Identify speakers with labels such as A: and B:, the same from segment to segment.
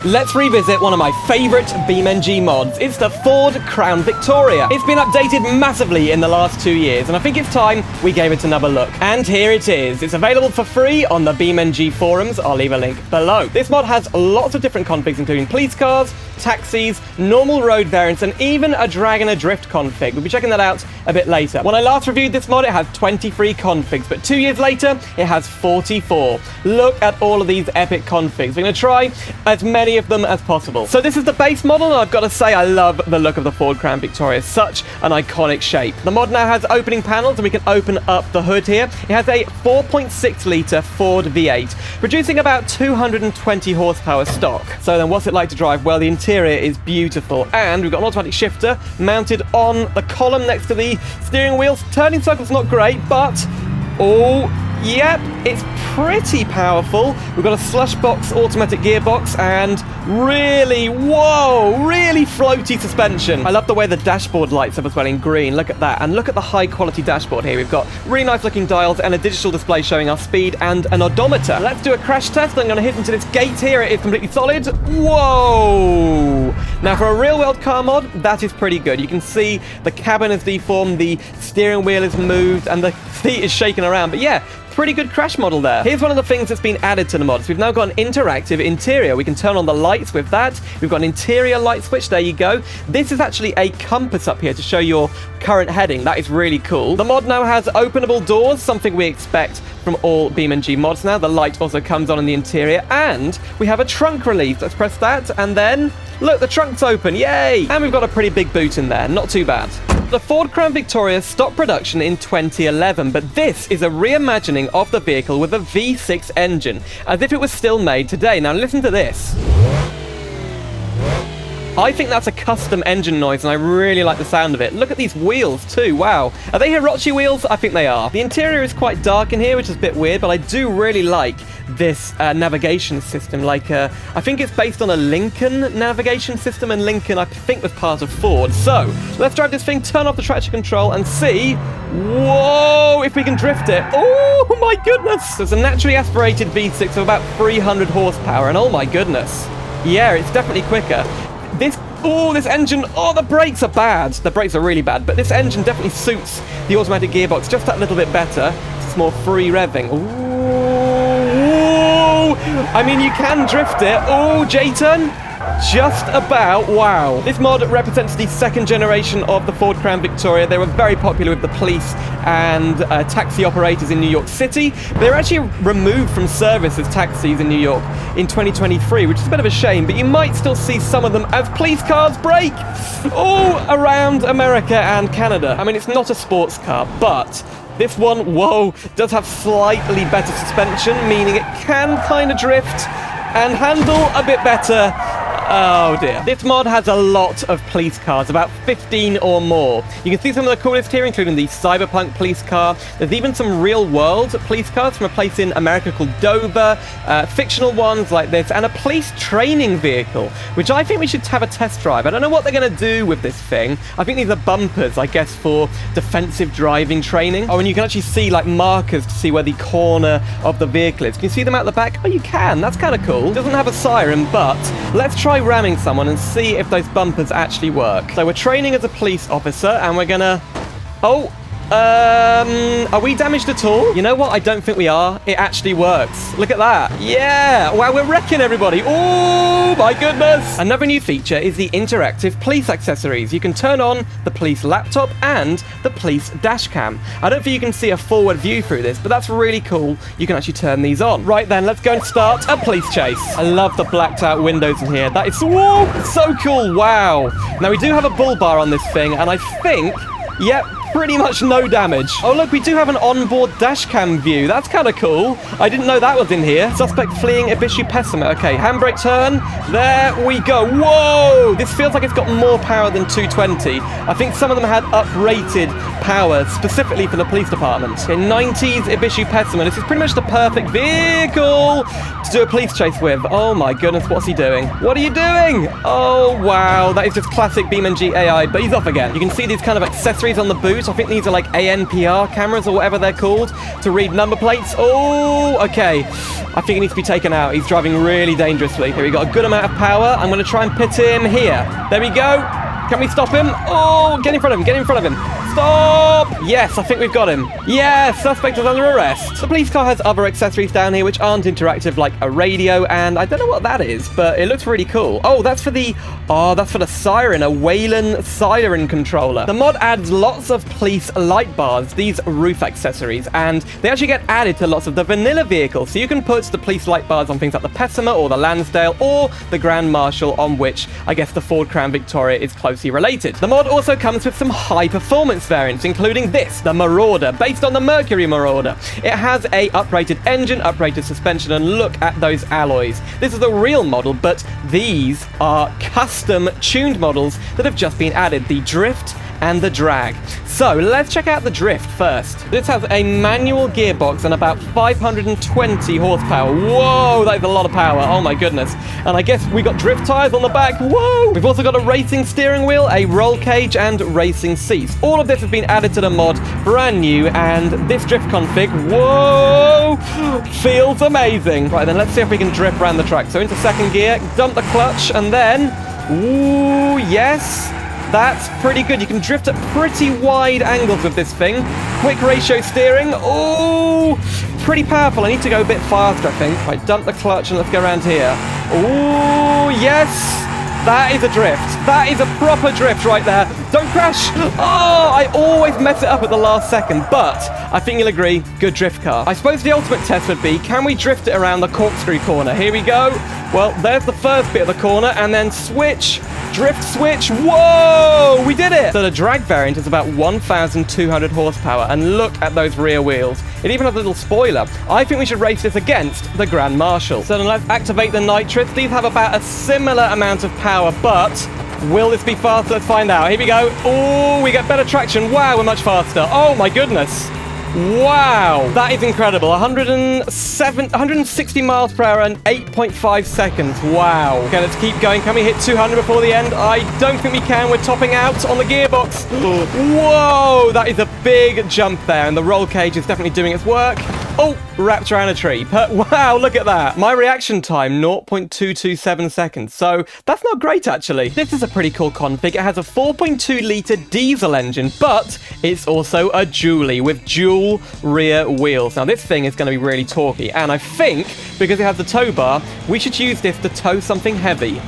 A: Let's revisit one of my favorite BeamNG mods. It's the Ford Crown Victoria. It's been updated massively in the last 2 years, and I think it's time we gave it another look. And here it is. It's available for free on the BeamNG forums. I'll leave a link below. This mod has lots of different configs, including police cars, taxis, normal road variants, and even a drag and a drift config. We'll be checking that out a bit later. When I last reviewed this mod, it had 23 configs, but 2 years later, it has 44. Look at all of these epic configs. We're going to try as many of them as possible. So this is the base model, and I've got to say I love the look of the Ford Crown Victoria. Such an iconic shape. The mod now has opening panels, and we can open up the hood here. It has a 4.6-litre Ford V8, producing about 220 horsepower stock. So then what's it like to drive? Well, the interior is beautiful, and we've got an automatic shifter mounted on the column next to the steering wheel. Turning circle's not great, but yep, it's pretty powerful. We've got a slush box automatic gearbox and really floaty suspension. I love the way the dashboard lights up as well in green. Look at that. And look at the high quality dashboard here. We've got really nice looking dials and a digital display showing our speed and an odometer. Let's do a crash test. I'm going to hit into this gate here. It is completely solid. Whoa! Now for a real world car mod, that is pretty good. You can see the cabin is deformed, the steering wheel is moved, and the seat is shaking around. But yeah, pretty good crash model there. Here's one of the things that's been added to the mods. We've now got an interactive interior. We can turn on the lights with that. We've got an interior light switch. There you go. This is actually a compass up here to show your current heading. That is really cool. The mod now has openable doors, something we expect from all BeamNG mods now. The light also comes on in the interior, and we have a trunk release. Let's press that, and then look, the trunk's open. Yay! And we've got a pretty big boot in there. Not too bad. The Ford Crown Victoria stopped production in 2011, but this is a reimagining of the vehicle with a V6 engine, as if it was still made today. Now listen to this. I think that's a custom engine noise, and I really like the sound of it. Look at these wheels too, wow. Are they Hirochi wheels? I think they are. The interior is quite dark in here, which is a bit weird, but I do really like this navigation system. I think it's based on a Lincoln navigation system, and Lincoln, I think, was part of Ford. So, let's drive this thing, turn off the traction control, and see, whoa, if we can drift it. Oh my goodness! It's a naturally aspirated V6 of about 300 horsepower, and oh my goodness. Yeah, it's definitely quicker. This engine, the brakes are bad. The brakes are really bad, but this engine definitely suits the automatic gearbox just that little bit better. It's more free revving. I mean, you can drift it. J-turn. Just about. Wow. This mod represents the second generation of the Ford Crown Victoria. They were very popular with the police and taxi operators in New York City. They were actually removed from service as taxis in New York in 2023, which is a bit of a shame, but you might still see some of them as police cars brake around America and Canada. I mean, it's not a sports car, but this one, does have slightly better suspension, meaning it can kind of drift and handle a bit better. Oh dear. This mod has a lot of police cars, about 15 or more. You can see some of the coolest here, including the Cyberpunk police car. There's even some real-world police cars from a place in America called Dover, fictional ones like this, and a police training vehicle, which I think we should have a test drive. I don't know what they're going to do with this thing. I think these are bumpers, I guess, for defensive driving training. And you can actually see like markers to see where the corner of the vehicle is. Can you see them out the back? Oh, you can. That's kind of cool. Doesn't have a siren, but let's try ramming someone and see if those bumpers actually work. So we're training as a police officer, and we're gonna... are we damaged at all? You know what? I don't think we are. It actually works. Look at that. Yeah! Wow, we're wrecking everybody. Oh my goodness! Another new feature is the interactive police accessories. You can turn on the police laptop and the police dash cam. I don't think you can see a forward view through this, but that's really cool. You can actually turn these on. Right then, let's go and start a police chase. I love the blacked out windows in here. That is so cool. Wow. Now we do have a bull bar on this thing, and I think, yep, pretty much no damage. Oh, look, we do have an onboard dashcam view. That's kind of cool. I didn't know that was in here. Suspect fleeing Ibishu Pessima. Okay, handbrake turn. There we go. Whoa! This feels like it's got more power than 220. I think some of them had uprated power specifically for the police department. Okay, 90s Ibishu Pessima. This is pretty much the perfect vehicle to do a police chase with. Oh my goodness, what's he doing? What are you doing? Oh, wow. That is just classic BeamNG AI, but he's off again. You can see these kind of accessories on the boot. switch. I think these are like ANPR cameras or whatever they're called to read number plates. Oh, okay. I think he needs to be taken out. He's driving really dangerously. Here, we got a good amount of power. I'm going to try and pit him here. There we go. Can we stop him? Oh, get in front of him. Get in front of him. Stop! Yes, I think we've got him. Yes, suspect is under arrest. The police car has other accessories down here which aren't interactive, like a radio, and I don't know what that is, but it looks really cool. Oh, that's for the siren, a Wayland siren controller. The mod adds lots of police light bars, these roof accessories, and they actually get added to lots of the vanilla vehicles. So you can put the police light bars on things like the Pessima or the Lansdale or the Grand Marshal, on which I guess the Ford Crown Victoria is closely related. The mod also comes with some high performance variants, including this, the Marauder, based on the Mercury Marauder. It has a uprated engine, uprated suspension, and look at those alloys. This is a real model, but these are custom tuned models that have just been added, the Drift and the Drag. So let's check out the Drift first. This has a manual gearbox and about 520 horsepower. Whoa, that is a lot of power. Oh my goodness. And I guess we got drift tires on the back. Whoa! We've also got a racing steering wheel, a roll cage, and racing seats. All of this has been added to the mod, brand new, and this drift config, whoa, feels amazing. Right, then let's see if we can drift around the track. So into second gear, dump the clutch, and then, ooh, yes. That's pretty good. You can drift at pretty wide angles with this thing. Quick ratio steering. Oh, pretty powerful. I need to go a bit faster, I think. Right, dump the clutch and let's go around here. Oh, yes. That is a drift. That is a proper drift right there. Don't crash. Oh, I always mess it up at the last second, but I think you'll agree, good drift car. I suppose the ultimate test would be, can we drift it around the corkscrew corner? Here we go. Well, there's the first bit of the corner, and then switch. Drift switch. Whoa! We did it! So the drag variant is about 1,200 horsepower, and look at those rear wheels. It even has a little spoiler. I think we should race this against the Grand Marshal. So then let's activate the nitrous. These have about a similar amount of power, but will this be faster? Let's find out. Here we go. Oh, we get better traction. Wow, we're much faster. Oh my goodness. Wow, that is incredible. 160 miles per hour and 8.5 seconds. Wow. Okay, let's keep going. Can we hit 200 before the end? I don't think we can. We're topping out on the gearbox. Whoa, that is a big jump there, and the roll cage is definitely doing its work. Oh, wrapped around a tree. But wow, look at that. My reaction time, 0.227 seconds. So that's not great, actually. This is a pretty cool config. It has a 4.2-litre diesel engine, but it's also a dually with dual rear wheels. Now, this thing is going to be really torquey, and I think, because it has the tow bar, we should use this to tow something heavy.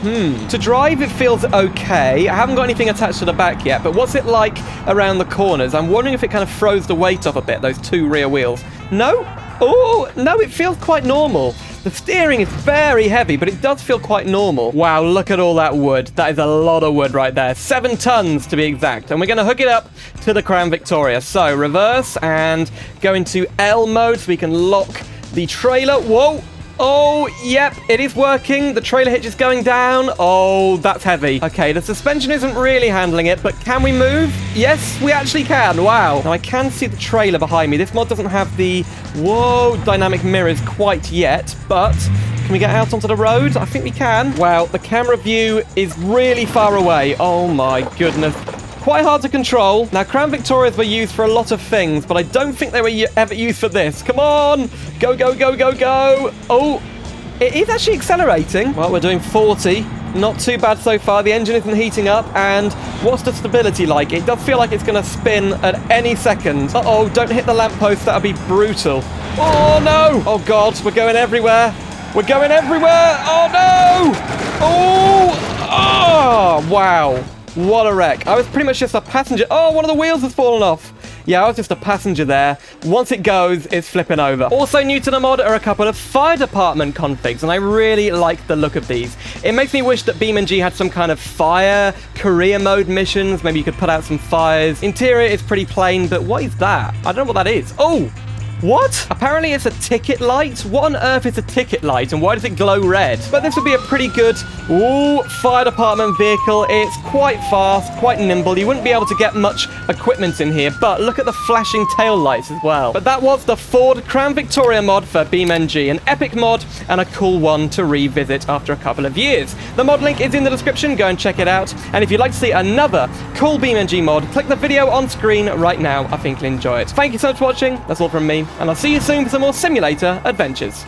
A: To drive, it feels okay. I haven't got anything attached to the back yet, but what's it like around the corners? I'm wondering if it kind of throws the weight off a bit, those two rear wheels. No? Oh, no, it feels quite normal. The steering is very heavy, but it does feel quite normal. Wow, look at all that wood. That is a lot of wood right there. 7 tons to be exact. And we're going to hook it up to the Crown Victoria. So reverse and go into L mode so we can lock the trailer. Whoa. Oh, yep, it is working. The trailer hitch is going down. Oh, that's heavy. Okay, the suspension isn't really handling it, but can we move? Yes, we actually can. Wow. Now, I can see the trailer behind me. This mod doesn't have the, whoa, dynamic mirrors quite yet, but can we get out onto the road? I think we can. Wow, the camera view is really far away. Oh, my goodness. Quite hard to control. Now, Crown Victorias were used for a lot of things, but I don't think they were ever used for this. Come on! Go, go, go, go, go! Oh, it is actually accelerating. Well, we're doing 40. Not too bad so far. The engine isn't heating up. And what's the stability like? It does feel like it's going to spin at any second. Uh-oh, don't hit the lamppost. That would be brutal. Oh, no! Oh, God, we're going everywhere. We're going everywhere! Oh, no! Oh! Oh, wow. What a wreck. I was pretty much just a passenger. Oh, one of the wheels has fallen off. Yeah, I was just a passenger there. Once it goes, it's flipping over. Also new to the mod are a couple of fire department configs, and I really like the look of these. It makes me wish that BeamNG had some kind of fire career mode missions. Maybe you could put out some fires. Interior is pretty plain, but what is that? I don't know what that is. Oh! What? Apparently it's a ticket light? What on earth is a ticket light, and why does it glow red? But this would be a pretty good, fire department vehicle. It's quite fast, quite nimble. You wouldn't be able to get much equipment in here, but look at the flashing tail lights as well. But that was the Ford Crown Victoria mod for BeamNG, an epic mod and a cool one to revisit after a couple of years. The mod link is in the description, go and check it out. And if you'd like to see another cool BeamNG mod, click the video on screen right now. I think you'll enjoy it. Thank you so much for watching. That's all from me, and I'll see you soon for some more simulator adventures.